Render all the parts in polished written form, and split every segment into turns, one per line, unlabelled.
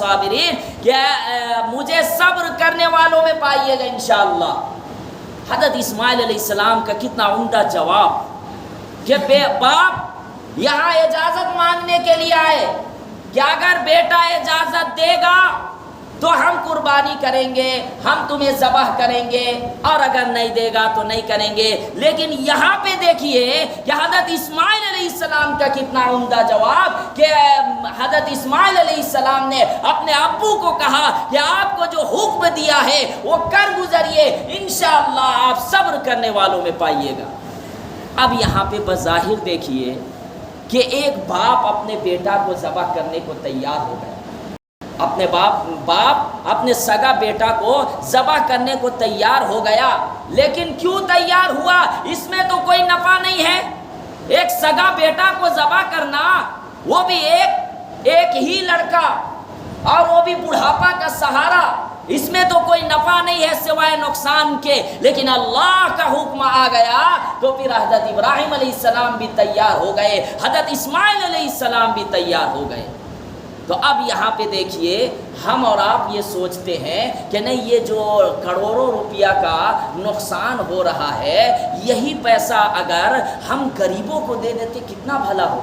صابرین کہ مجھے صبر کرنے والوں میں پائیے گا انشاءاللہ۔ حضرت اسماعیل علیہ السلام کا کتنا عمدہ جواب کہ باپ یہاں اجازت مانگنے کے لیے آئے کہ اگر بیٹا اجازت دے گا تو ہم قربانی کریں گے، ہم تمہیں ذبح کریں گے، اور اگر نہیں دے گا تو نہیں کریں گے۔ لیکن یہاں پہ دیکھیے کہ حضرت اسماعیل علیہ السلام کا کتنا عمدہ جواب کہ حضرت اسماعیل علیہ السلام نے اپنے ابو کو کہا کہ آپ کو جو حکم دیا ہے وہ کر گزریے، انشاءاللہ آپ صبر کرنے والوں میں پائیے گا۔ اب یہاں پہ بظاہر دیکھیے کہ ایک باپ اپنے بیٹا کو ذبح کرنے کو تیار ہو گیا، اپنے باپ اپنے سگا بیٹا کو ذبح کرنے کو تیار ہو گیا۔ لیکن کیوں تیار ہوا؟ اس میں تو کوئی نفع نہیں ہے۔ ایک سگا بیٹا کو ذبح کرنا، وہ بھی ایک ہی لڑکا، اور وہ بھی بڑھاپا کا سہارا، اس میں تو کوئی نفع نہیں ہے سوائے نقصان کے۔ لیکن اللہ کا حکم آ گیا تو پھر حضرت ابراہیم علیہ السلام بھی تیار ہو گئے، حضرت اسماعیل علیہ السلام بھی تیار ہو گئے۔ تو اب یہاں پہ دیکھیے ہم اور آپ یہ سوچتے ہیں کہ نہیں، یہ جو کروڑوں روپیہ کا نقصان ہو رہا ہے، یہی پیسہ اگر ہم غریبوں کو دے دیتے کتنا بھلا ہو۔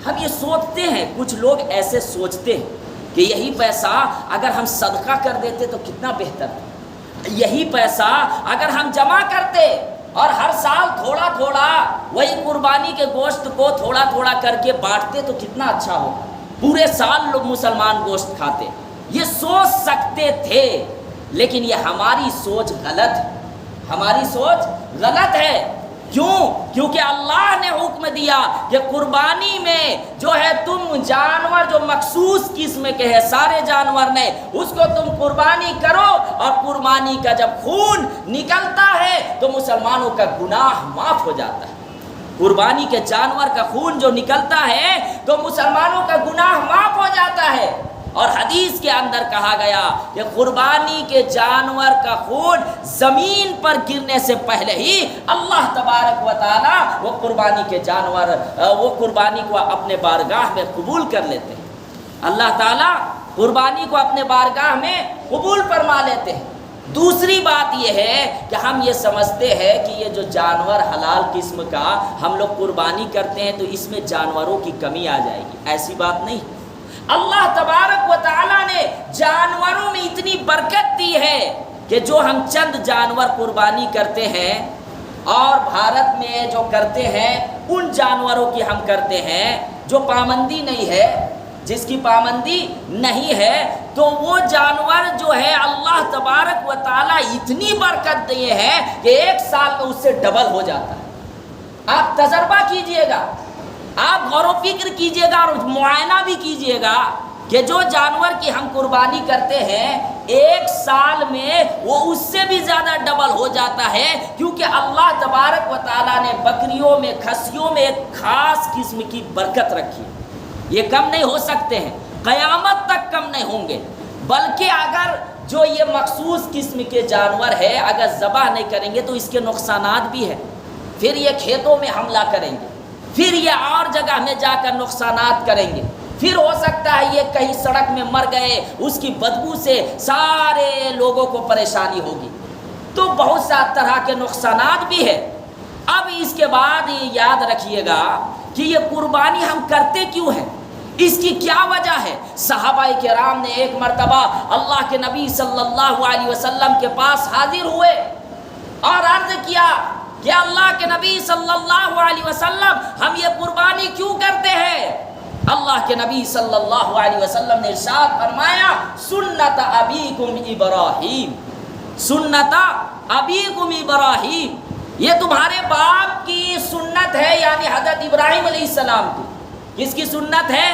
ہم یہ سوچتے ہیں، کچھ لوگ ایسے سوچتے ہیں کہ یہی پیسہ اگر ہم صدقہ کر دیتے تو کتنا بہتر تھا، یہی پیسہ اگر ہم جمع کرتے اور ہر سال تھوڑا تھوڑا وہی قربانی کے گوشت کو تھوڑا تھوڑا کر کے بانٹتے تو کتنا اچھا ہوگا، پورے سال لوگ مسلمان گوشت کھاتے۔ یہ سوچ سکتے تھے، لیکن یہ ہماری سوچ غلط ہے، ہماری سوچ غلط ہے۔ کیوں؟ کیونکہ اللہ نے حکم دیا کہ قربانی میں جو ہے تم جانور جو مخصوص قسم کے ہیں، سارے جانور نہیں، اس کو تم قربانی کرو، اور قربانی کا جب خون نکلتا ہے تو مسلمانوں کا گناہ معاف ہو جاتا ہے۔ قربانی کے جانور کا خون جو نکلتا ہے تو مسلمانوں کا گناہ معاف ہو جاتا ہے۔ اور حدیث کے اندر کہا گیا کہ قربانی کے جانور کا خون زمین پر گرنے سے پہلے ہی اللہ تبارک و تعالی وہ قربانی کے جانور، وہ قربانی کو اپنے بارگاہ میں قبول کر لیتے ہیں۔ اللہ تعالی قربانی کو اپنے بارگاہ میں قبول فرما لیتے ہیں۔ دوسری بات یہ ہے کہ ہم یہ سمجھتے ہیں کہ یہ جو جانور حلال قسم کا ہم لوگ قربانی کرتے ہیں تو اس میں جانوروں کی کمی آ جائے گی، ایسی بات نہیں۔ اللہ تبارک و تعالیٰ نے جانوروں میں اتنی برکت دی ہے کہ جو ہم چند جانور قربانی کرتے ہیں اور بھارت میں جو کرتے ہیں ان جانوروں کی ہم کرتے ہیں جو پابندی نہیں ہے، جس کی پابندی نہیں ہے، تو وہ جانور جو ہے اللہ تبارک و تعالیٰ اتنی برکت دیے ہیں کہ ایک سال میں اس سے ڈبل ہو جاتا ہے۔ آپ تجربہ کیجئے گا، آپ غور و فکر کیجئے گا اور معائنہ بھی کیجئے گا کہ جو جانور کی ہم قربانی کرتے ہیں ایک سال میں وہ اس سے بھی زیادہ ڈبل ہو جاتا ہے، کیونکہ اللہ تبارک و تعالیٰ نے بکریوں میں، کھسیوں میں ایک خاص قسم کی برکت رکھی ہے۔ یہ کم نہیں ہو سکتے ہیں، قیامت تک کم نہیں ہوں گے، بلکہ اگر جو یہ مخصوص قسم کے جانور ہے اگر ذبح نہیں کریں گے تو اس کے نقصانات بھی ہیں۔ پھر یہ کھیتوں میں حملہ کریں گے، پھر یہ اور جگہ میں جا کر نقصانات کریں گے، پھر ہو سکتا ہے یہ کہیں سڑک میں مر گئے، اس کی بدبو سے سارے لوگوں کو پریشانی ہوگی، تو بہت سا طرح کے نقصانات بھی ہے۔ اب اس کے بعد یہ یاد رکھیے گا کہ یہ قربانی ہم کرتے کیوں ہیں، اس کی کیا وجہ ہے۔ صحابہ کرام نے ایک مرتبہ اللہ کے نبی صلی اللہ علیہ وسلم کے پاس حاضر ہوئے اور عرض کیا کہ اللہ کے نبی صلی اللہ علیہ وسلم ہم یہ قربانی کیوں کرتے ہیں؟ اللہ کے نبی صلی اللہ علیہ وسلم نے ارشاد فرمایا، سنت ابیکم ابراہیم، سنت ابیکم ابراہیم، یہ تمہارے باپ کی سنت ہے، یعنی حضرت ابراہیم علیہ السلام کی۔ کس کی سنت ہے؟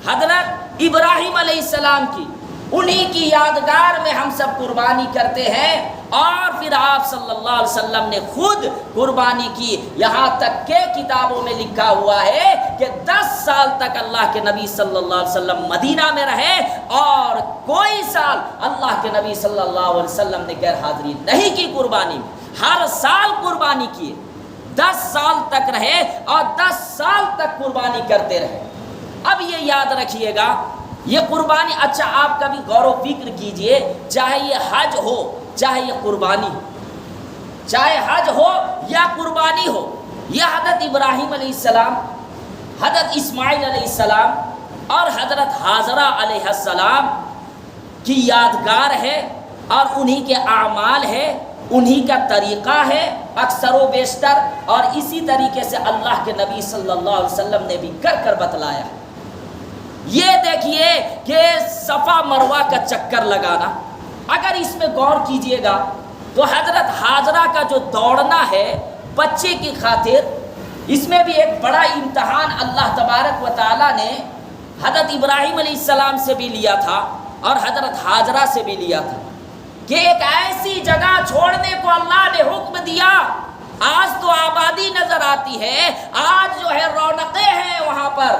حضرت ابراہیم علیہ السلام کی۔ انہی کی یادگار میں ہم سب قربانی کرتے ہیں، اور پھر آپ صلی اللہ علیہ وسلم نے خود قربانی کی، یہاں تک کہ کتابوں میں لکھا ہوا ہے کہ 10 سال تک اللہ کے نبی صلی اللہ علیہ وسلم مدینہ میں رہے اور کوئی سال اللہ کے نبی صلی اللہ علیہ وسلم نے غیر حاضری نہیں کی قربانی میں، ہر سال قربانی کیے، 10 سال تک رہے اور 10 سال تک قربانی کرتے رہے۔ اب یہ یاد رکھیے گا یہ قربانی، اچھا آپ کبھی غور و فکر کیجئے، چاہے یہ حج ہو چاہے یہ قربانی ہو، چاہے حج ہو یا قربانی ہو، یہ حضرت ابراہیم علیہ السلام، حضرت اسماعیل علیہ السلام اور حضرت حاجرہ علیہ السلام کی یادگار ہے، اور انہی کے اعمال ہے، انہی کا طریقہ ہے اکثر و بیشتر، اور اسی طریقے سے اللہ کے نبی صلی اللہ علیہ وسلم نے بھی کر کر بتلایا ہے۔ یہ دیکھیے کہ صفا مروہ کا چکر لگانا، اگر اس میں غور کیجئے گا تو حضرت حاجرہ کا جو دوڑنا ہے بچے کی خاطر، اس میں بھی ایک بڑا امتحان اللہ تبارک و تعالیٰ نے حضرت ابراہیم علیہ السلام سے بھی لیا تھا اور حضرت حاجرہ سے بھی لیا تھا، کہ ایک ایسی جگہ چھوڑنے کو اللہ نے حکم دیا۔ آج تو آبادی نظر آتی ہے، آج جو ہے رونقیں ہیں وہاں پر،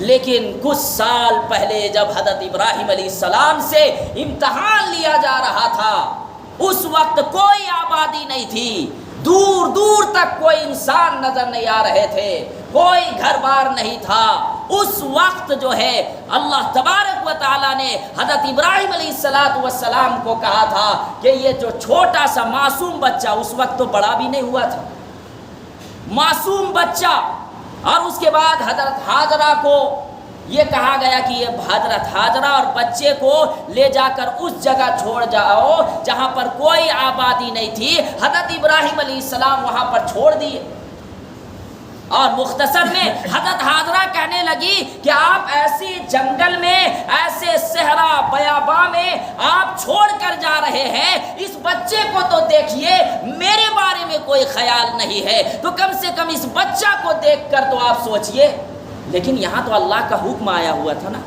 لیکن کچھ سال پہلے جب حضرت ابراہیم علیہ السلام سے امتحان لیا جا رہا تھا، اس وقت کوئی آبادی نہیں تھی، دور دور تک کوئی انسان نظر نہیں آ رہے تھے، کوئی گھر بار نہیں تھا۔ اس وقت جو ہے اللہ تبارک و تعالیٰ نے حضرت ابراہیم علیہ السلام کو کہا تھا کہ یہ جو چھوٹا سا معصوم بچہ، اس وقت تو بڑا بھی نہیں ہوا تھا، معصوم بچہ، اور اس کے بعد حضرت حاجرہ کو یہ کہا گیا کہ یہ حضرت حاجرہ اور بچے کو لے جا کر اس جگہ چھوڑ جاؤ جہاں پر کوئی آبادی نہیں تھی۔ حضرت ابراہیم علیہ السلام وہاں پر چھوڑ دیے، اور مختصر میں حضرت حاجرہ کہنے لگی کہ آپ ایسی جنگل میں، ایسے صحرا بیاباں میں آپ چھوڑ کر جا رہے ہیں، اس بچے کو تو دیکھیے، میرے بارے میں کوئی خیال نہیں ہے، تو کم سے کم اس بچہ کو دیکھ کر تو آپ سوچئے۔ لیکن یہاں تو اللہ کا حکم آیا ہوا تھا نا۔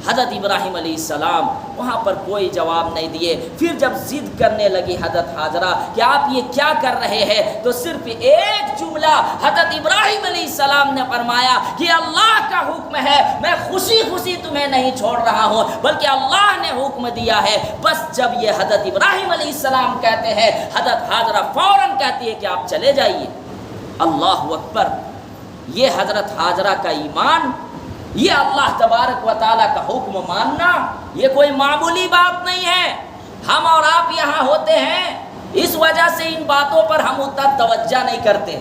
حضرت ابراہیم علیہ السلام وہاں پر کوئی جواب نہیں دیے۔ پھر جب ضد کرنے لگی حضرت حاجرہ کہ آپ یہ کیا کر رہے ہیں، تو صرف ایک جملہ حضرت ابراہیم علیہ السلام نے فرمایا کہ اللہ کا حکم ہے، میں خوشی خوشی تمہیں نہیں چھوڑ رہا ہوں، بلکہ اللہ نے حکم دیا ہے۔ بس جب یہ حضرت ابراہیم علیہ السلام کہتے ہیں، حضرت حاجرہ فوراً کہتی ہے کہ آپ چلے جائیے۔ اللہ اکبر! یہ حضرت حاجرہ کا ایمان، یہ اللہ تبارک و تعالیٰ کا حکم ماننا، یہ کوئی معمولی بات نہیں ہے۔ ہم اور آپ یہاں ہوتے ہیں، اس وجہ سے ان باتوں پر ہم اتنا توجہ نہیں کرتے،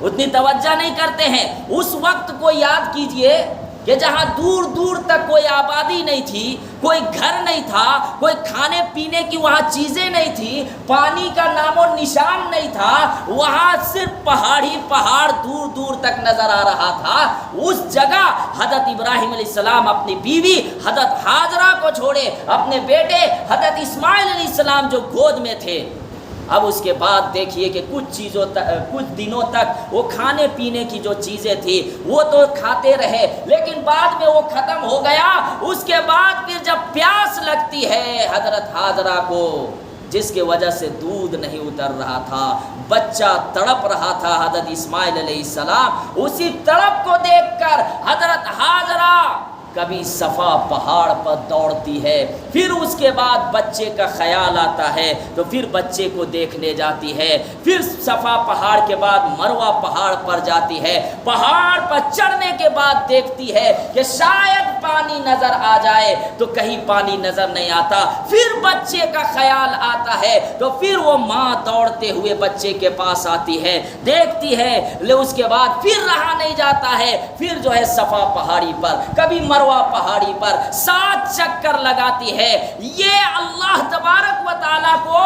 اتنی توجہ نہیں کرتے ہیں۔ اس وقت کو یاد کیجئے کہ جہاں دور دور تک کوئی آبادی نہیں تھی، کوئی گھر نہیں تھا، کوئی کھانے پینے کی وہاں چیزیں نہیں تھی، پانی کا نام و نشان نہیں تھا، وہاں صرف پہاڑی پہاڑ دور دور تک نظر آ رہا تھا۔ اس جگہ حضرت ابراہیم علیہ السلام اپنی بیوی حضرت حاجرہ کو چھوڑے، اپنے بیٹے حضرت اسماعیل علیہ السلام جو گود میں تھے۔ اب اس کے بعد دیکھیے کہ کچھ دنوں تک وہ کھانے پینے کی جو چیزیں تھی وہ تو کھاتے رہے، لیکن بعد میں وہ ختم ہو گیا۔ اس کے بعد پھر جب پیاس لگتی ہے حضرت حاجرہ کو، جس کی وجہ سے دودھ نہیں اتر رہا تھا، بچہ تڑپ رہا تھا حضرت اسماعیل علیہ السلام، اسی تڑپ کو دیکھ کر حضرت حاجرہ کبھی صفا پہاڑ پر دوڑتی ہے، پھر اس کے بعد بچے کا خیال آتا ہے تو پھر بچے کو دیکھنے جاتی ہے، پھر صفا پہاڑ کے بعد مروہ پہاڑ پر جاتی ہے، پہاڑ پر چڑھنے کے بعد دیکھتی ہے کہ شاید پانی نظر آ جائے، تو کہیں پانی نظر نہیں آتا، پھر بچے کا خیال آتا ہے تو پھر وہ ماں دوڑتے ہوئے بچے کے پاس آتی ہے، دیکھتی ہے، اس کے بعد پھر رہا نہیں جاتا ہے، پھر جو ہے صفا پہاڑی پر، کبھی مروہ پہاڑی پر 7 چکر لگاتی ہے۔ یہ اللہ تبارک و تعالیٰ کو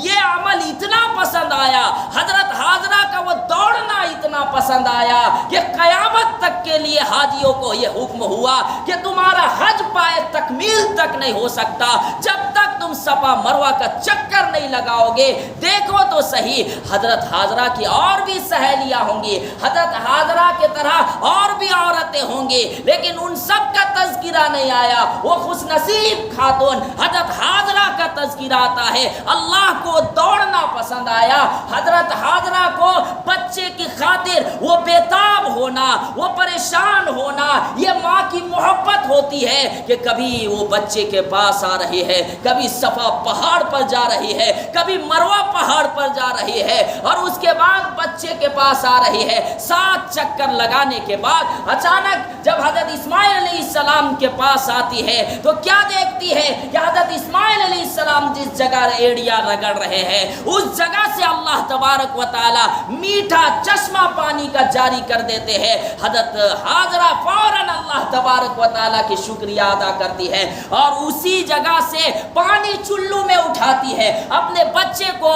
یہ عمل اتنا پسند آیا، حضرت حاجرہ کا وہ دوڑنا اتنا پسند آیا کہ قیامت تک کے لیے حاجیوں کو یہ حکم ہوا کہ تمہارا حج پائے تکمیل تک نہیں ہو سکتا جب تک تم صفا مروہ کا چکر نہیں لگاؤ گے۔ دیکھو تو صحیح، حضرت حاجرہ کی اور بھی سہیلیاں ہوں گی، حضرت حاجرہ کی طرح اور بھی عورتیں ہوں گی، لیکن ان سب کا تذکرہ نہیں آیا۔ وہ خوش نصیب خاتون حضرت حاجرہ کا تذکرہ آتا ہے۔ اللہ کو دوڑنا پسند آیا، حضرت حاجرہ کو بچے کی خاطر وہ بیتاب ہونا، وہ پریشان ہونا، یہ ماں کی محبت ہوتی ہے کہ کبھی وہ بچے کے پاس آ رہی ہے، کبھی صفا پہاڑ پر جا رہی ہے، کبھی مروہ پہاڑ پر جا رہی ہے، اور اس کے بعد بچے کے پاس آ رہی ہے۔ 7 چکر لگانے کے بعد اچانک جب حضرت اسماعیل علیہ السلام کے پاس آتی ہے تو کیا دیکھتی ہے کہ حضرت اسماعیل علیہ السلام جس جگہ ایڑیاں رگڑ رہے ہیں اس جگہ سے اللہ تبارک و تعالی میٹھا چشمہ پانی کا جاری کر دیتے ہیں۔ حضرت حاجرہ فوراً اللہ تبارک و تعالی کی شکریہ ادا کرتی ہے اور اسی جگہ سے پانی چلو میں اٹھاتی ہے، اپنے بچے کو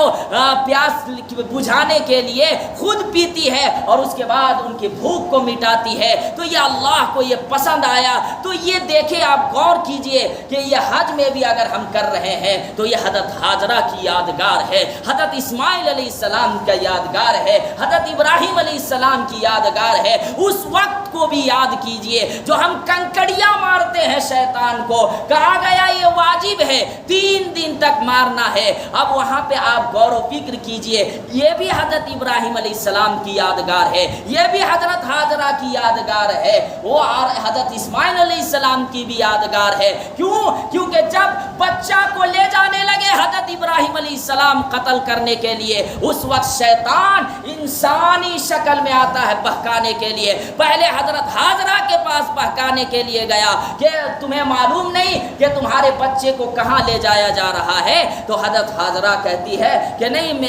پیاس بجھانے کے لیے خود پیتی ہے اور اس کے بعد ان کی بھوک کو مٹاتی ہے۔ تو یہ اللہ کو یہ پسند آیا۔ تو یہ دیکھیں، آپ غور کیجئے کہ یہ حج میں بھی اگر ہم کر رہے ہیں تو یہ حضرت حاجرہ کی یادگار ہے، حضرت اسماعیل علیہ السلام کا یادگار ہے، حضرت ابراہیم علیہ السلام کی یادگار ہے۔ اس وقت کو بھی یاد کیجئے جو ہم کنکڑیاں مارتے ہیں شیطان کو، کہا گیا یہ واجب ہے 3 دن تک مارنا ہے۔ اب وہاں پہ آپ غور و فکر کیجئے، یہ بھی حضرت ابراہیم علیہ السلام کی یادگار ہے، یہ بھی حضرت حاجرہ کی یادگار ہے، وہ حضرت اسماعیل علیہ السلام کی بھی یادگار ہے۔ کیونکہ جب بچہ کو لے جانے لگے حضرت ابراہیم علیہ السلام قتل کرنے کے لیے، اس وقت شیطان انسانی شکل میں آتا ہے بہکانے کے لیے۔ پہلے حضرت حاجرہ کے پاس بہکانے کے لیے گیا کہ تمہیں معلوم نہیں کہ تمہارے بچے کو کہاں لے جایا جا رہا ہے؟ تو حضرت حاجرہ کہتی ہے کہ نہیں،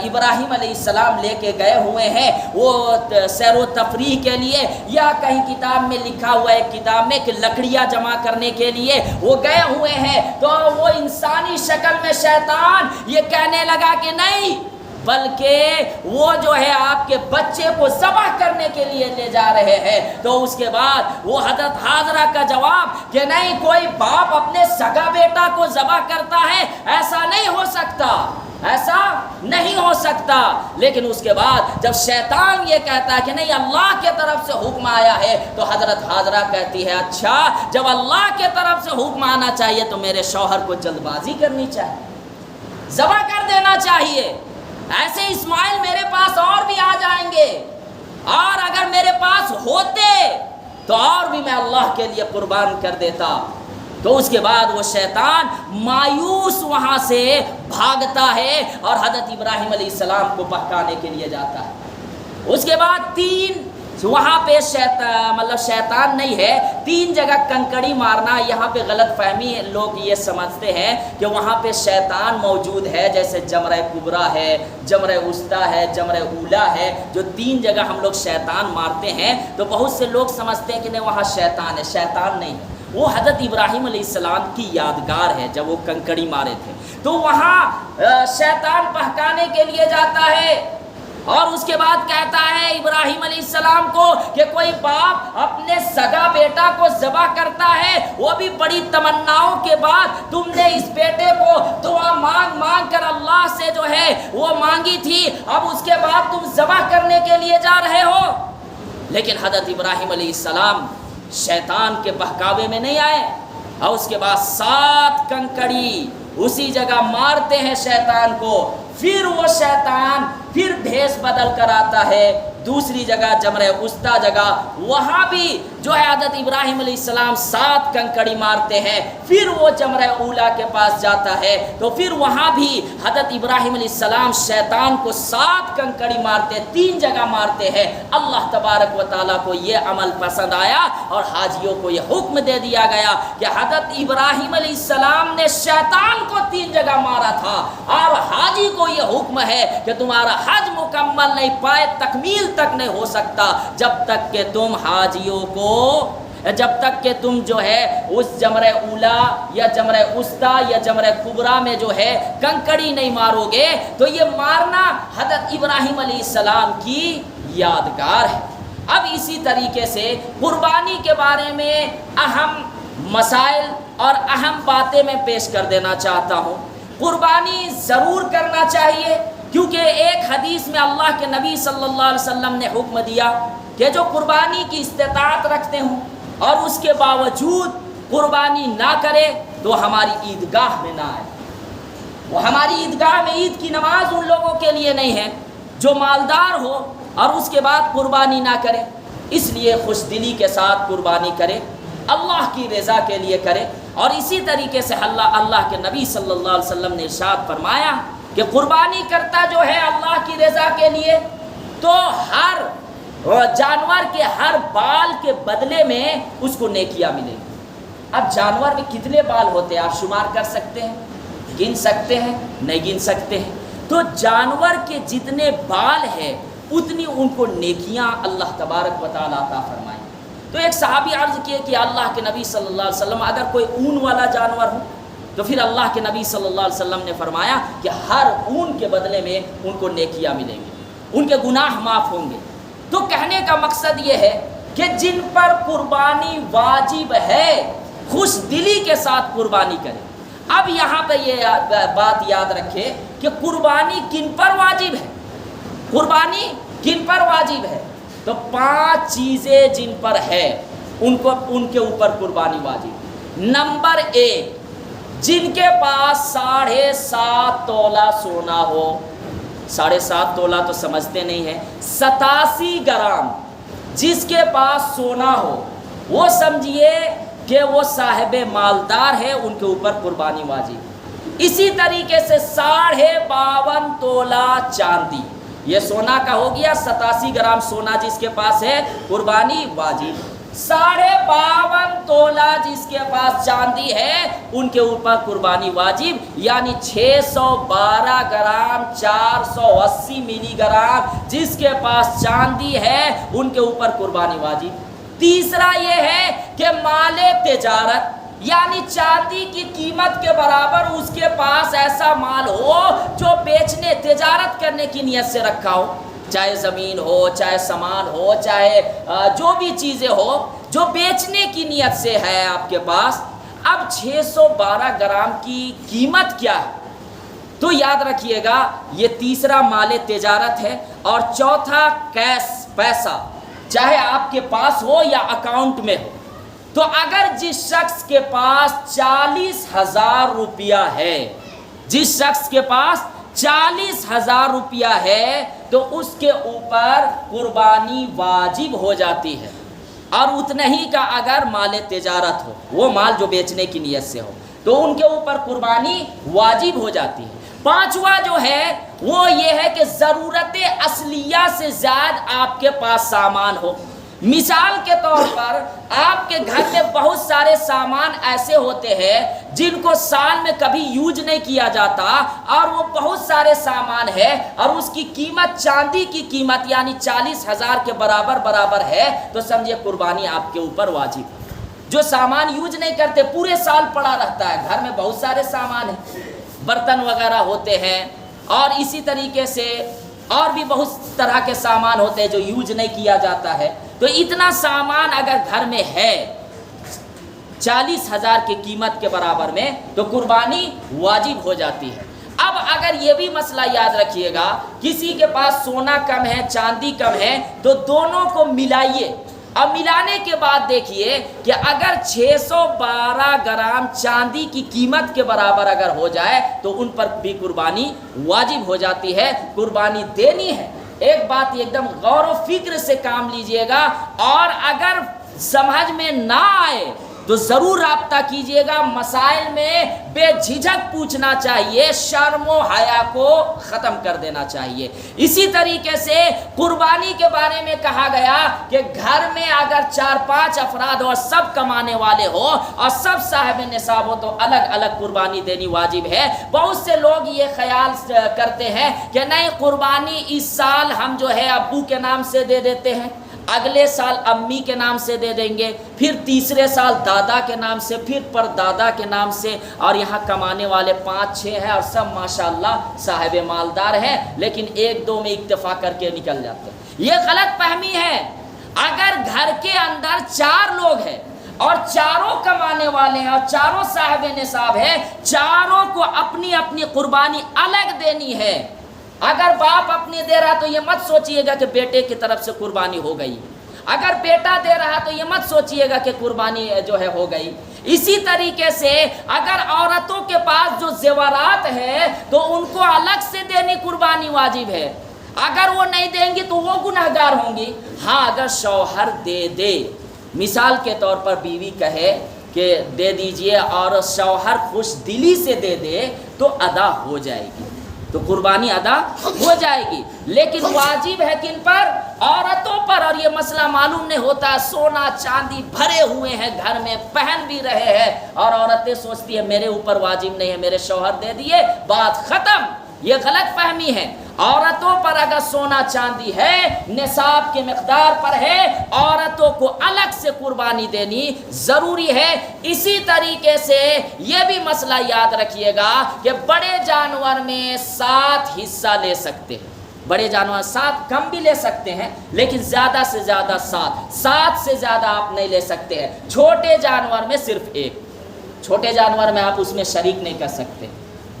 ابراہیم علیہ السلام لے کے گئے ہوئے ہیں وہ سیر و تفریح کے لیے، یا کہیں کتاب میں لکھا ہوا ہے کتاب میں کہ لکڑیاں جمع کرنے کے لیے وہ گئے ہوئے ہیں۔ تو وہ انسانی شکل میں شیطان یہ کہنے لگا کہ نہیں، بلکہ وہ جو ہے آپ کے بچے کو ذبح کرنے کے لیے لے جا رہے ہیں۔ تو اس کے بعد وہ حضرت حاجرہ کا جواب کہ نہیں، کوئی باپ اپنے سگا بیٹا کو ذبح کرتا ہے، ایسا نہیں ہو سکتا، ایسا نہیں ہو سکتا۔ لیکن اس کے بعد جب شیطان یہ کہتا ہے کہ نہیں اللہ کے طرف سے حکم آیا ہے، تو حضرت حاجرہ کہتی ہے اچھا، جب اللہ کے طرف سے حکم آنا چاہیے تو میرے شوہر کو جلد بازی کرنی چاہیے، ذبح کر دینا چاہیے، ایسے اسماعیل میرے پاس اور بھی آ جائیں گے، اور اگر میرے پاس ہوتے تو اور بھی میں اللہ کے لیے قربان کر دیتا۔ تو اس کے بعد وہ شیطان مایوس وہاں سے بھاگتا ہے اور حضرت ابراہیم علیہ السلام کو بہکانے کے لیے جاتا ہے۔ اس کے بعد 3 وہاں پہ شیطان نہیں ہے، 3 جگہ کنکڑی مارنا، یہاں پہ غلط فہمی لوگ یہ سمجھتے ہیں کہ وہاں پہ شیطان موجود ہے، جیسے جمرہ کبریٰ ہے، جمرہ وسطیٰ ہے، جمرہ اولیٰ ہے، جو 3 جگہ ہم لوگ شیطان مارتے ہیں۔ تو بہت سے لوگ سمجھتے ہیں کہ نہیں وہاں شیطان ہے، شیطان نہیں، وہ حضرت ابراہیم علیہ السلام کی یادگار ہے جب وہ کنکڑی مارے تھے۔ تو وہاں شیطان بہکانے کے لیے جاتا ہے اور اس کے بعد کہتا ہے ابراہیم علیہ السلام کو کہ کوئی باپ اپنے سگا بیٹا کو ذبح کرتا ہے، وہ بھی بڑی تمناؤں کے بعد، تم نے اس بیٹے کو دعا مانگ مانگ کر اللہ سے جو ہے وہ مانگی تھی، اب اس کے بعد تم ذبح کرنے کے لیے جا رہے ہو۔ لیکن حضرت ابراہیم علیہ السلام شیطان کے بہکاوے میں نہیں آئے، اور اس کے بعد 7 کنکڑی اسی جگہ مارتے ہیں شیطان کو۔ پھر وہ شیطان پھر بھیس بدل کر آتا ہے دوسری جگہ، جمرہ وسطیٰ جگہ، وہاں بھی جو ہے حضرت ابراہیم علیہ السلام 7 کنکڑی مارتے ہیں۔ پھر وہ جمرہ اولیٰ کے پاس جاتا ہے، تو پھر وہاں بھی حضرت ابراہیم علیہ السلام شیطان کو 7 کنکڑی مارتے، 3 جگہ مارتے ہیں۔ اللہ تبارک و تعالیٰ کو یہ عمل پسند آیا اور حاجیوں کو یہ حکم دے دیا گیا کہ حضرت ابراہیم علیہ السلام نے شیطان کو 3 جگہ مارا تھا، اور حاجی کو یہ حکم ہے کہ تمہارا حج مکمل نہیں پائے، تکمیل تک نہیں ہو سکتا جب تک کہ تم حاجیوں کو، جب تک کہ تم جو ہے اس جمرہ اولیٰ یا جمرہ وسطیٰ یا جمرہ کبریٰ میں جو ہے کنکڑی نہیں مارو گے۔ تو یہ مارنا حضرت ابراہیم علیہ السلام کی یادگار ہے۔ اب اسی طریقے سے قربانی کے بارے میں اہم مسائل اور اہم باتیں میں پیش کر دینا چاہتا ہوں۔ قربانی ضرور کرنا چاہیے، کیونکہ ایک حدیث میں اللہ کے نبی صلی اللہ علیہ وسلم نے حکم دیا کہ جو قربانی کی استطاعت رکھتے ہوں اور اس کے باوجود قربانی نہ کرے تو ہماری عیدگاہ میں نہ آئے۔ وہ ہماری عیدگاہ میں عید کی نماز ان لوگوں کے لیے نہیں ہے جو مالدار ہو اور اس کے بعد قربانی نہ کرے۔ اس لیے خوش دلی کے ساتھ قربانی کرے، اللہ کی رضا کے لیے کرے۔ اور اسی طریقے سے اللہ کے نبی صلی اللہ علیہ وسلم نے ارشاد فرمایا کہ قربانی کرتا جو ہے اللہ کی رضا کے لیے تو ہر جانور کے ہر بال کے بدلے میں اس کو نیکیاں ملیں گی۔ اب جانور میں کتنے بال ہوتے ہیں آپ شمار کر سکتے ہیں؟ گن سکتے ہیں؟ نہیں گن سکتے ہیں۔ تو جانور کے جتنے بال ہیں اتنی ان کو نیکیاں اللہ تبارک و تعالیٰ عطا فرمائیں۔ تو ایک صحابی عرض کیے کہ اللہ کے نبی صلی اللہ علیہ وسلم اگر کوئی اون والا جانور ہو تو پھر اللہ کے نبی صلی اللہ علیہ وسلم نے فرمایا کہ ہر اون کے بدلے میں ان کو نیکیاں ملیں گی، ان کے گناہ معاف ہوں گے۔ تو کہنے کا مقصد یہ ہے کہ جن پر قربانی واجب ہے خوش دلی کے ساتھ قربانی کریں۔ اب یہاں پہ یہ بات یاد رکھے کہ قربانی کن پر واجب ہے؟ قربانی کن پر واجب ہے؟ تو 5 چیزیں جن پر ہے ان کے اوپر قربانی واجب۔ نمبر 1، جن کے پاس 7.5 تولہ سونا ہو۔ 7.5 تولہ تو سمجھتے نہیں ہیں، 87 گرام جس کے پاس سونا ہو وہ سمجھیے کہ وہ صاحب مالدار ہے، ان کے اوپر قربانی واجب۔ اسی طریقے سے 52.5 تولہ چاندی، یہ سونا کا ہو گیا، 87 گرام سونا جس کے پاس ہے قربانی واجب۔ 52.5 تولہ جس کے پاس چاندی ہے ان کے اوپر قربانی واجب، یعنی 612 گرام 480 ملی گرام جس کے پاس چاندی ہے ان کے اوپر قربانی واجب۔ تیسرا یہ ہے کہ مال تجارت، یعنی چاندی کی قیمت کے برابر اس کے پاس ایسا مال ہو جو بیچنے تجارت کرنے کی نیت سے رکھا ہو، چاہے زمین ہو، چاہے سامان ہو، چاہے جو بھی چیزیں ہو جو بیچنے کی نیت سے ہے آپ کے پاس۔ اب 612 گرام کی قیمت کیا ہے؟ تو یاد رکھیے گا یہ تیسرا مال تجارت ہے، اور چوتھا کیش، پیسہ، چاہے آپ کے پاس ہو یا اکاؤنٹ میں ہو۔ تو اگر جس شخص کے پاس 40,000 روپیہ ہے، جس شخص کے پاس 40,000 روپیہ ہے تو اس کے اوپر قربانی واجب ہو جاتی ہے، اور اتنا ہی کا اگر مال تجارت ہو، وہ مال جو بیچنے کی نیت سے ہو، تو ان کے اوپر قربانی واجب ہو جاتی ہے۔ 5واں جو ہے وہ یہ ہے کہ ضرورت اصلیہ سے زیادہ آپ کے پاس سامان ہو۔ مثال کے طور پر آپ کے گھر میں بہت سارے سامان ایسے ہوتے ہیں جن کو سال میں کبھی یوز نہیں کیا جاتا، اور وہ بہت سارے سامان ہے اور اس کی قیمت چاندی کی قیمت یعنی 40,000 کے برابر ہے، تو سمجھے قربانی آپ کے اوپر واجب۔ جو سامان یوز نہیں کرتے پورے سال پڑا رہتا ہے، گھر میں بہت سارے سامان ہیں، برتن وغیرہ ہوتے ہیں، اور اسی طریقے سے اور بھی بہت طرح کے سامان ہوتے ہیں جو یوز نہیں کیا جاتا ہے۔ تو اتنا سامان اگر گھر میں ہے 40,000 کی قیمت کے برابر میں تو قربانی واجب ہو جاتی ہے۔ اب اگر یہ بھی مسئلہ یاد رکھیے گا، کسی کے پاس سونا کم ہے، چاندی کم ہے، تو دونوں کو ملائیے، اب ملانے کے بعد دیکھیے کہ اگر 612 گرام چاندی کی قیمت کے برابر اگر ہو جائے تو ان پر بھی قربانی واجب ہو جاتی ہے، قربانی دینی ہے۔ ایک بات ایک دم غور و فکر سے کام لیجئے گا، اور اگر سمجھ میں نہ آئے تو ضرور رابطہ کیجئے گا، مسائل میں بے جھجک پوچھنا چاہیے، شرم و حیا کو ختم کر دینا چاہیے۔ اسی طریقے سے قربانی کے بارے میں کہا گیا کہ گھر میں اگر 4-5 افراد ہو اور سب کمانے والے ہو اور سب صاحب نصاب ہو تو الگ الگ قربانی دینی واجب ہے۔ بہت سے لوگ یہ خیال کرتے ہیں کہ نہیں، قربانی اس سال ہم جو ہے ابو کے نام سے دے دیتے ہیں، اگلے سال امی کے نام سے دے دیں گے، پھر تیسرے سال دادا کے نام سے، پھر پر دادا کے نام سے، اور یہاں کمانے والے 5-6 ہیں اور سب ماشاءاللہ صاحب مالدار ہیں، لیکن 1-2 میں اکتفا کر کے نکل جاتے ہیں۔ یہ غلط فہمی ہے۔ اگر گھر کے اندر 4 لوگ ہیں اور چاروں کمانے والے ہیں اور چاروں صاحب نصاب ہیں، چاروں کو اپنی اپنی قربانی الگ دینی ہے۔ اگر باپ اپنی دے رہا تو یہ مت سوچئے گا کہ بیٹے کی طرف سے قربانی ہو گئی، اگر بیٹا دے رہا تو یہ مت سوچئے گا کہ قربانی جو ہے ہو گئی۔ اسی طریقے سے اگر عورتوں کے پاس جو زیورات ہیں تو ان کو الگ سے دینی قربانی واجب ہے، اگر وہ نہیں دیں گی تو وہ گنہگار ہوں گی۔ ہاں اگر شوہر دے دے مثال کے طور پر بیوی کہے کہ دے دیجئے اور شوہر خوش دلی سے دے دے تو ادا ہو جائے گی، تو قربانی ادا ہو جائے گی، لیکن واجب ہے کن پر؟ عورتوں پر۔ اور یہ مسئلہ معلوم نہیں ہوتا، سونا چاندی بھرے ہوئے ہیں گھر میں، پہن بھی رہے ہیں، اور عورتیں سوچتی ہیں میرے اوپر واجب نہیں ہے، میرے شوہر دے دیے، بات ختم۔ یہ غلط فہمی ہے۔ عورتوں پر اگر سونا چاندی ہے، نصاب کے مقدار پر ہے، عورتوں کو الگ سے قربانی دینی ضروری ہے۔ اسی طریقے سے یہ بھی مسئلہ یاد رکھیے گا کہ بڑے جانور میں 7 حصہ لے سکتے ہیں، بڑے جانور 7 کم بھی لے سکتے ہیں، لیکن زیادہ سے زیادہ 7 سے زیادہ آپ نہیں لے سکتے ہیں۔ چھوٹے جانور میں صرف 1، چھوٹے جانور میں آپ اس میں شریک نہیں کر سکتے۔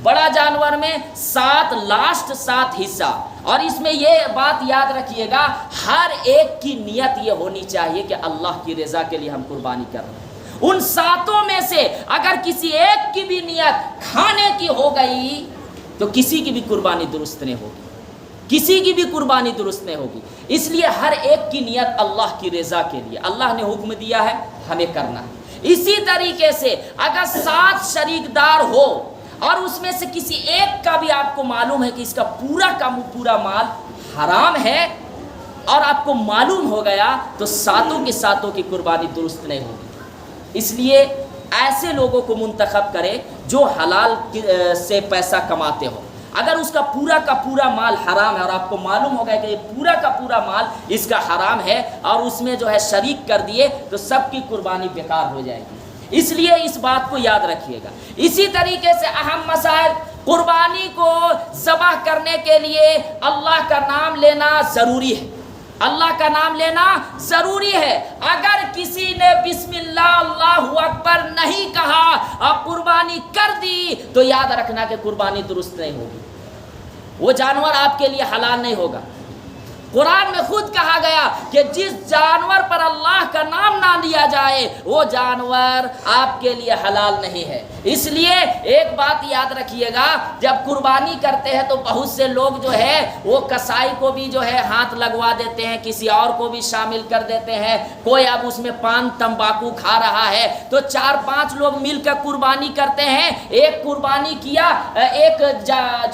بڑا جانور میں 7 لاسٹ 7 حصہ، اور اس میں یہ بات یاد رکھیے گا ہر ایک کی نیت یہ ہونی چاہیے کہ اللہ کی رضا کے لیے ہم قربانی کر رہے ہیں۔ ان 7 میں سے اگر کسی ایک کی بھی نیت کھانے کی ہو گئی تو کسی کی بھی قربانی درست نہیں ہوگی، کسی کی بھی قربانی درست نہیں ہوگی۔ اس لیے ہر ایک کی نیت اللہ کی رضا کے لیے، اللہ نے حکم دیا ہے ہمیں کرنا ہے۔ اسی طریقے سے اگر 7 شریک دار ہو اور اس میں سے کسی ایک کا بھی آپ کو معلوم ہے کہ اس کا پورا مال حرام ہے اور آپ کو معلوم ہو گیا تو 7 کے 7 کی قربانی درست نہیں ہوگی۔ اس لیے ایسے لوگوں کو منتخب کرے جو حلال سے پیسہ کماتے ہو۔ اگر اس کا پورا مال حرام ہے اور آپ کو معلوم ہو گیا کہ یہ پورا مال اس کا حرام ہے اور اس میں جو ہے شریک کر دیے تو سب کی قربانی بیکار ہو جائے گی۔ اس لیے اس بات کو یاد رکھیے گا۔ اسی طریقے سے اہم مسائل، قربانی کو ذبح کرنے کے لیے اللہ کا نام لینا ضروری ہے، اللہ کا نام لینا ضروری ہے۔ اگر کسی نے بسم اللہ اللہ اکبر نہیں کہا اور قربانی کر دی تو یاد رکھنا کہ قربانی درست نہیں ہوگی، وہ جانور آپ کے لیے حلال نہیں ہوگا۔ قرآن میں خود کہا گیا کہ جس جانور پر اللہ کا نام نہ لیا جائے وہ جانور آپ کے لیے حلال نہیں ہے۔ اس لیے ایک بات یاد رکھیے گا، جب قربانی کرتے ہیں تو بہت سے لوگ جو ہے وہ کسائی کو بھی جو ہے ہاتھ لگوا دیتے ہیں، کسی اور کو بھی شامل کر دیتے ہیں۔ کوئی اب اس میں پان تمباکو کھا رہا ہے تو 4-5 لوگ مل کر قربانی کرتے ہیں، ایک قربانی کیا، ایک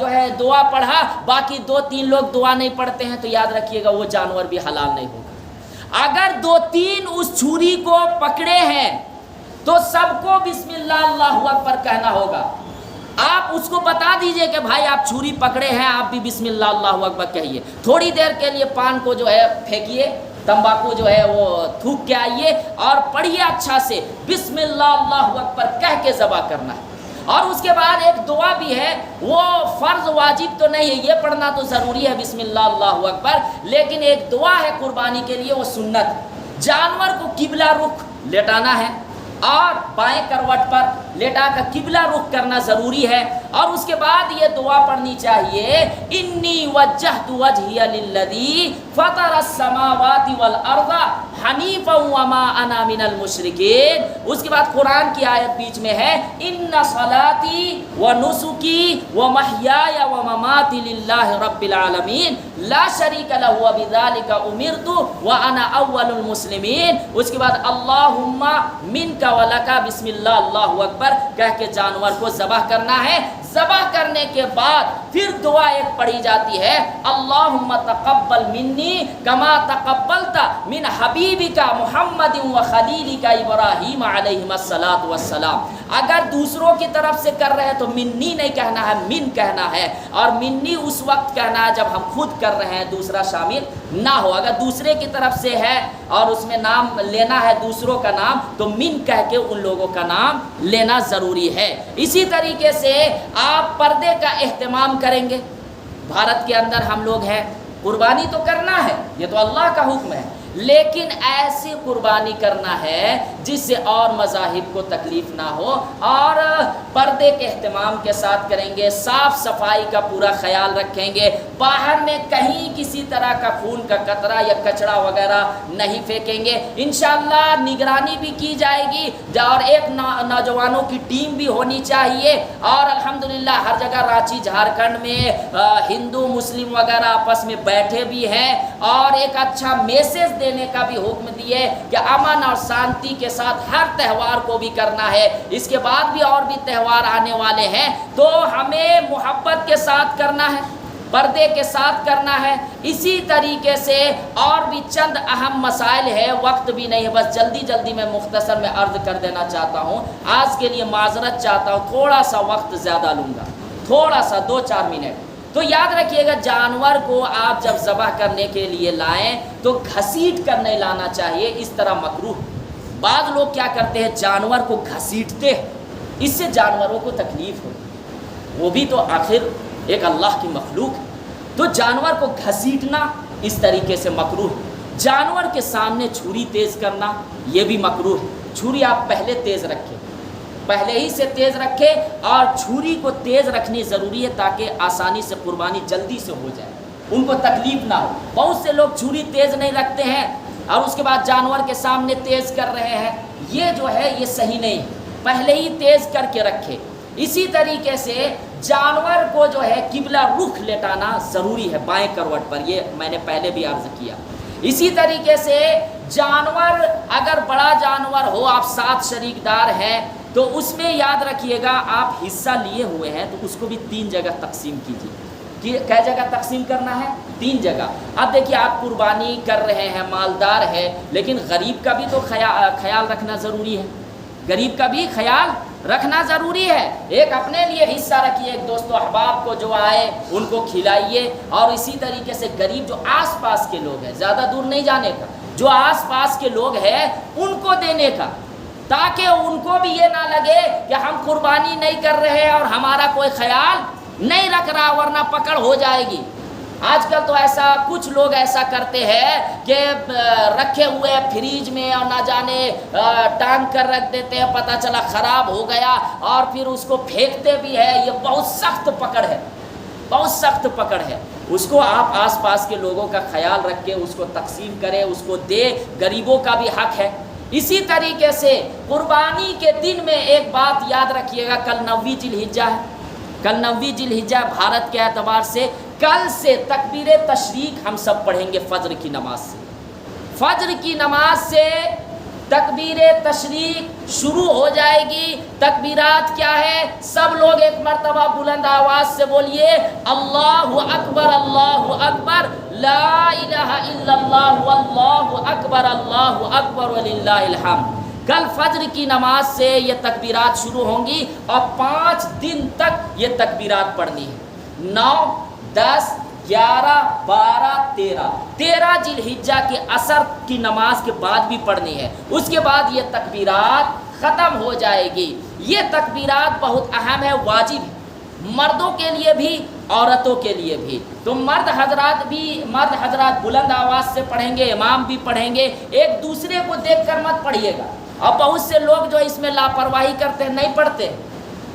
جو ہے دعا پڑھا، باقی 2-3 لوگ دعا نہیں پڑھتے ہیں، تو یاد رکھیے گا وہ جانور بھی حلال نہیں ہوگا۔ اگر 2-3 اس چھری کو پکڑے ہیں تو سب کو بسم اللہ اللہ اکبر کہنا ہوگا۔ آپ اس کو بتا دیجئے کہ بھائی آپ چھری پکڑے ہیں، آپ بھی بسم اللہ اللہ اکبر کہیے۔ تھوڑی دیر کے لیے پان کو جو ہے پھینکیے، تمباکو جو ہے وہ تھوک کے آئیے اور پڑھیے اچھا سے بسم اللہ اللہ اکبر کہہ کے ذبح کرنا ہے۔ اور اس کے بعد ایک دعا بھی ہے، وہ فرض واجب تو نہیں ہے، یہ پڑھنا تو ضروری ہے بسم اللہ اللہ اکبر، لیکن ایک دعا ہے قربانی کے لیے، وہ سنت۔ جانور کو قبلہ رخ لیٹانا ہے اور بائیں کروٹ پر لیٹا کر قبلہ رخ کرنا ضروری ہے، اور اس کے بعد یہ دعا پڑھنی چاہیے، انی وجہت وجہی للذی فطر السماوات والارض حنیفا وما انا من المشرکین۔ اس کے بعد قرآن کی آیت بیچ میں ہے، ان صلاتی ونسکی ومحیای ومماتی للہ رب العالمین لا شریک لہ وبذلک امرت وانا اول المسلمین۔ اس کے بعد اللہم منک ولک بسم اللہ اللہ اکبر کہہ کے جانور کو ذبح کرنا ہے۔ ذبح کرنے کے بعد پھر دعا ایک پڑھی جاتی ہے، اللہم تقبل منی کما تقبلت من حبیبک محمد و خلیلک ابراہیم علیہ السلام۔ اگر دوسروں کی طرف سے کر رہے ہیں تو منی نہیں کہنا ہے، من کہنا ہے، اور منی اس وقت کہنا ہے جب ہم خود کر رہے ہیں، دوسرا شامل نہ ہو۔ اگر دوسرے کی طرف سے ہے اور اس میں نام لینا ہے دوسروں کا نام تو من کہہ کے ان لوگوں کا نام لینا ضروری ہے۔ اسی طریقے سے آپ پردے کا اہتمام کریں گے۔ بھارت کے اندر ہم لوگ ہیں، قربانی تو کرنا ہے، یہ تو اللہ کا حکم ہے، لیکن ایسی قربانی کرنا ہے جس سے اور مذاہب کو تکلیف نہ ہو، اور پردے پردے کے اہتمام کے ساتھ کریں گے، صاف صفائی کا پورا خیال رکھیں گے، باہر میں کہیں کسی طرح کا خون کا قطرہ یا کچڑا وغیرہ نہیں پھینکیں گے، انشاءاللہ نگرانی بھی کی جائے گی، اور ایک نوجوانوں کی ٹیم بھی ہونی چاہیے، اور الحمدللہ ہر جگہ رانچی جھارکھنڈ میں ہندو مسلم وغیرہ آپس میں بیٹھے بھی ہیں، اور ایک اچھا میسج دینے کا بھی حکم دیے کہ امن اور شانتی کے ساتھ ہر تہوار کو بھی کرنا ہے، اس کے بعد بھی اور بھی تہوار آنے والے ہیں، تو ہمیں محبت کے ساتھ کرنا ہے، پردے کے ساتھ کرنا ہے۔ اسی طریقے سے اور بھی چند اہم مسائل ہے، وقت بھی نہیں ہے، بس جلدی جلدی میں مختصر میں عرض کر دینا چاہتا ہوں، آج کے لیے معذرت چاہتا ہوں، تھوڑا سا وقت زیادہ لوں گا، تھوڑا سا 2-4 منٹ۔ تو یاد رکھیے گا، جانور کو آپ جب ذبح کرنے کے لیے لائیں تو گھسیٹ کر نہیں لانا چاہیے، اس طرح مکروہ۔ بعض لوگ کیا کرتے ہیں، جانور کو گھسیٹتے ہیں، اس سے جانوروں کو تکلیف ہو، وہ بھی تو آخر ایک اللہ کی مخلوق ہے، تو جانور کو گھسیٹنا اس طریقے سے مکروہ ہے۔ جانور کے سامنے چھری تیز کرنا یہ بھی مکروہ ہے، چھری آپ پہلے تیز رکھیں، پہلے ہی سے تیز رکھے، اور چھری کو تیز رکھنی ضروری ہے تاکہ آسانی سے قربانی جلدی سے ہو جائے، ان کو تکلیف نہ ہو۔ بہت سے لوگ چھری تیز نہیں رکھتے ہیں اور اس کے بعد جانور کے سامنے تیز کر رہے ہیں، یہ جو ہے یہ صحیح نہیں ہے، پہلے ہی تیز کر کے رکھے۔ اسی طریقے سے جانور کو جو ہے قبلہ رخ لٹانا ضروری ہے، بائیں کروٹ پر، یہ میں نے پہلے بھی عرض کیا۔ اسی طریقے سے جانور اگر بڑا جانور ہو، آپ 7 شریک دار ہیں، تو اس میں یاد رکھیے گا آپ حصہ لیے ہوئے ہیں تو اس کو بھی 3 جگہ تقسیم کیجیے۔ کیا جگہ تقسیم کرنا ہے؟ 3 جگہ۔ اب دیکھیے آپ قربانی کر رہے ہیں، مالدار ہے، لیکن غریب کا بھی تو خیال رکھنا ضروری ہے، غریب کا بھی خیال رکھنا ضروری ہے۔ ایک اپنے لیے حصہ رکھیے، ایک دوست و احباب کو جو آئے ان کو کھلائیے، اور اسی طریقے سے غریب جو آس پاس کے لوگ ہیں، زیادہ دور نہیں جانے کا، جو آس پاس کے لوگ ہیں ان کو دینے کا، تاکہ ان کو بھی یہ نہ لگے کہ ہم قربانی نہیں کر رہے اور ہمارا کوئی خیال نہیں رکھ رہا، ورنہ پکڑ ہو جائے گی۔ آج کل تو ایسا کچھ لوگ ایسا کرتے ہیں کہ رکھے ہوئے فریج میں اور نہ جانے ٹانگ کر رکھ دیتے ہیں، پتہ چلا خراب ہو گیا اور پھر اس کو پھینکتے بھی ہے، یہ بہت سخت پکڑ ہے، بہت سخت پکڑ ہے۔ اس کو آپ آس پاس کے لوگوں کا خیال رکھ کے اس کو تقسیم کریں، اس کو دے، غریبوں کا بھی حق ہے۔ اسی طریقے سے قربانی کے دن میں ایک بات یاد رکھیے گا، کل 9 ذی الحجہ ہے، کل 9 ذی الحجہ، بھارت کے اعتبار سے کل سے تکبیر تشریق ہم سب پڑھیں گے فجر کی نماز سے، فجر کی نماز سے تکبیر تشریق شروع ہو جائے گی۔ تکبیرات کیا ہے؟ سب لوگ ایک مرتبہ بلند آواز سے بولیے، اللہ اکبر، اللہ اکبر، لا الہ الا اللہ، واللہ اکبر، اللہ اکبر وللہ الحمد۔ کل فجر کی نماز سے یہ تکبیرات شروع ہوں گی اور 5 دن تک یہ تکبیرات پڑھنی ہے، 9، 10، 11، 12، 13 ذی الحجہ کے عصر کی نماز کے بعد بھی پڑھنی ہے، اس کے بعد یہ تکبیرات ختم ہو جائے گی۔ یہ تکبیرات بہت اہم ہے، واجب ہے، مردوں کے لیے بھی عورتوں کے لیے بھی۔ تو مرد حضرات بلند آواز سے پڑھیں گے، امام بھی پڑھیں گے، ایک دوسرے کو دیکھ کر مت پڑھیے گا۔ اور بہت سے لوگ جو اس میں لاپرواہی کرتے ہیں، نہیں پڑھتے،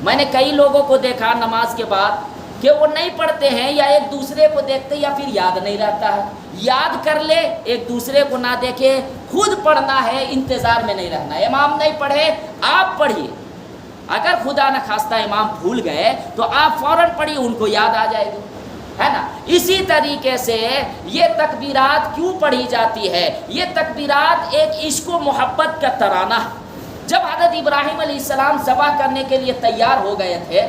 میں نے کئی لوگوں کو دیکھا نماز کے بعد کہ وہ نہیں پڑھتے ہیں، یا ایک دوسرے کو دیکھتے یا پھر یاد نہیں رہتا ہے، یاد کر لے، ایک دوسرے کو نہ دیکھے، خود پڑھنا ہے، انتظار میں نہیں رہنا ہے۔ امام نہیں پڑھے، آپ پڑھیے، اگر خدا نہ خواستہ امام بھول گئے تو آپ فوراً پڑھیے، ان کو یاد آ جائے گی، ہے نا۔ اسی طریقے سے یہ تکبیرات کیوں پڑھی جاتی ہے؟ یہ تکبیرات ایک عشق و محبت کا ترانہ ہے۔ جب حضرت ابراہیم علیہ السلام ذبح کرنے کے لیے تیار ہو گئے تھے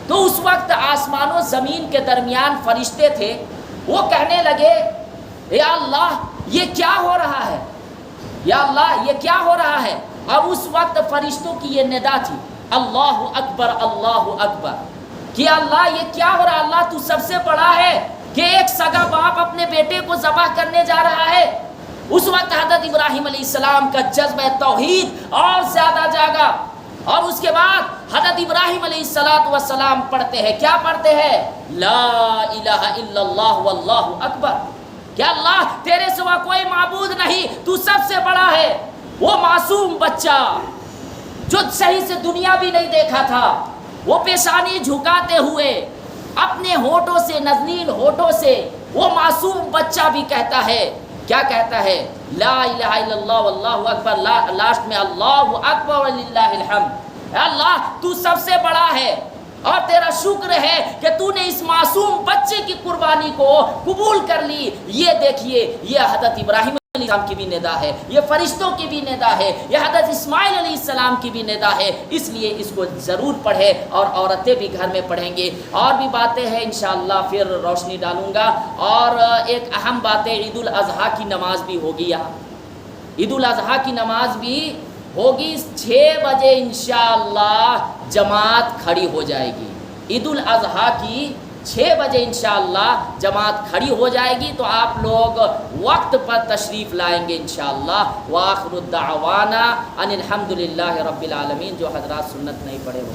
تو اس وقت آسمان و زمین کے درمیان فرشتے تھے، وہ کہنے لگے، یا اللہ یہ کیا ہو رہا ہے، یا اللہ یہ کیا ہو رہا ہے؟ اور اس وقت فرشتوں کی یہ ندا تھی، اللہ اکبر، اللہ اکبر، کہ اللہ یہ کیا ہو رہا ہے، اللہ تو سب سے بڑا ہے کہ ایک سگا باپ اپنے بیٹے کو ذبح کرنے جا رہا ہے۔ اس وقت حضرت ابراہیم علیہ السلام کا جذبہ توحید اور زیادہ جاگا، اور اس کے بعد حضرت ابراہیم علیہ السلام پڑھتے ہیں، کیا پڑھتے ہیں؟ لا الہ الا اللہ واللہ اکبر، کہ اللہ تیرے سوا کوئی معبود نہیں، تو سب سے بڑا ہے۔ وہ معصوم بچہ جو صحیح سے دنیا بھی نہیں دیکھا تھا، وہ پیشانی جھکاتے ہوئے اپنے ہونٹوں سے، نذنین ہونٹوں سے وہ معصوم بچہ بھی کہتا ہے، کیا کہتا ہے؟ لا الہ الا اللہ واللہ اکبر، لاسٹ میں اللہ اکبر وللہ الحمد، اے اللہ تو سب سے بڑا ہے اور تیرا شکر ہے کہ تو نے اس معصوم بچے کی قربانی کو قبول کر لی۔ یہ دیکھیے، یہ حضرت ابراہیم علیہ السلام کی بھی ندا ہے، یہ فرشتوں کی بھی ندا ہے، یہ حضرت اسماعیل علیہ السلام کی بھی ندا ہے۔ اس لیے اس کو ضرور پڑھے اور عورتیں بھی گھر میں پڑھیں گے۔ اور بھی باتیں ہیں انشاءاللہ پھر روشنی ڈالوں گا۔ اور ایک اہم بات ہے، عید الاضحیٰ کی نماز بھی ہوگی یہاں، عید الاضحیٰ کی نماز بھی ہوگی 6 بجے انشاءاللہ جماعت کھڑی ہو جائے گی۔ عید الاضحیٰ کی 6 بجے انشاءاللہ جماعت کھڑی ہو جائے گی، تو آپ لوگ وقت پر تشریف لائیں گے انشاءاللہ۔ وآخر الدعوانا ان الحمدللہ رب العالمین۔ جو حضرات سنت نہیں پڑھے وہ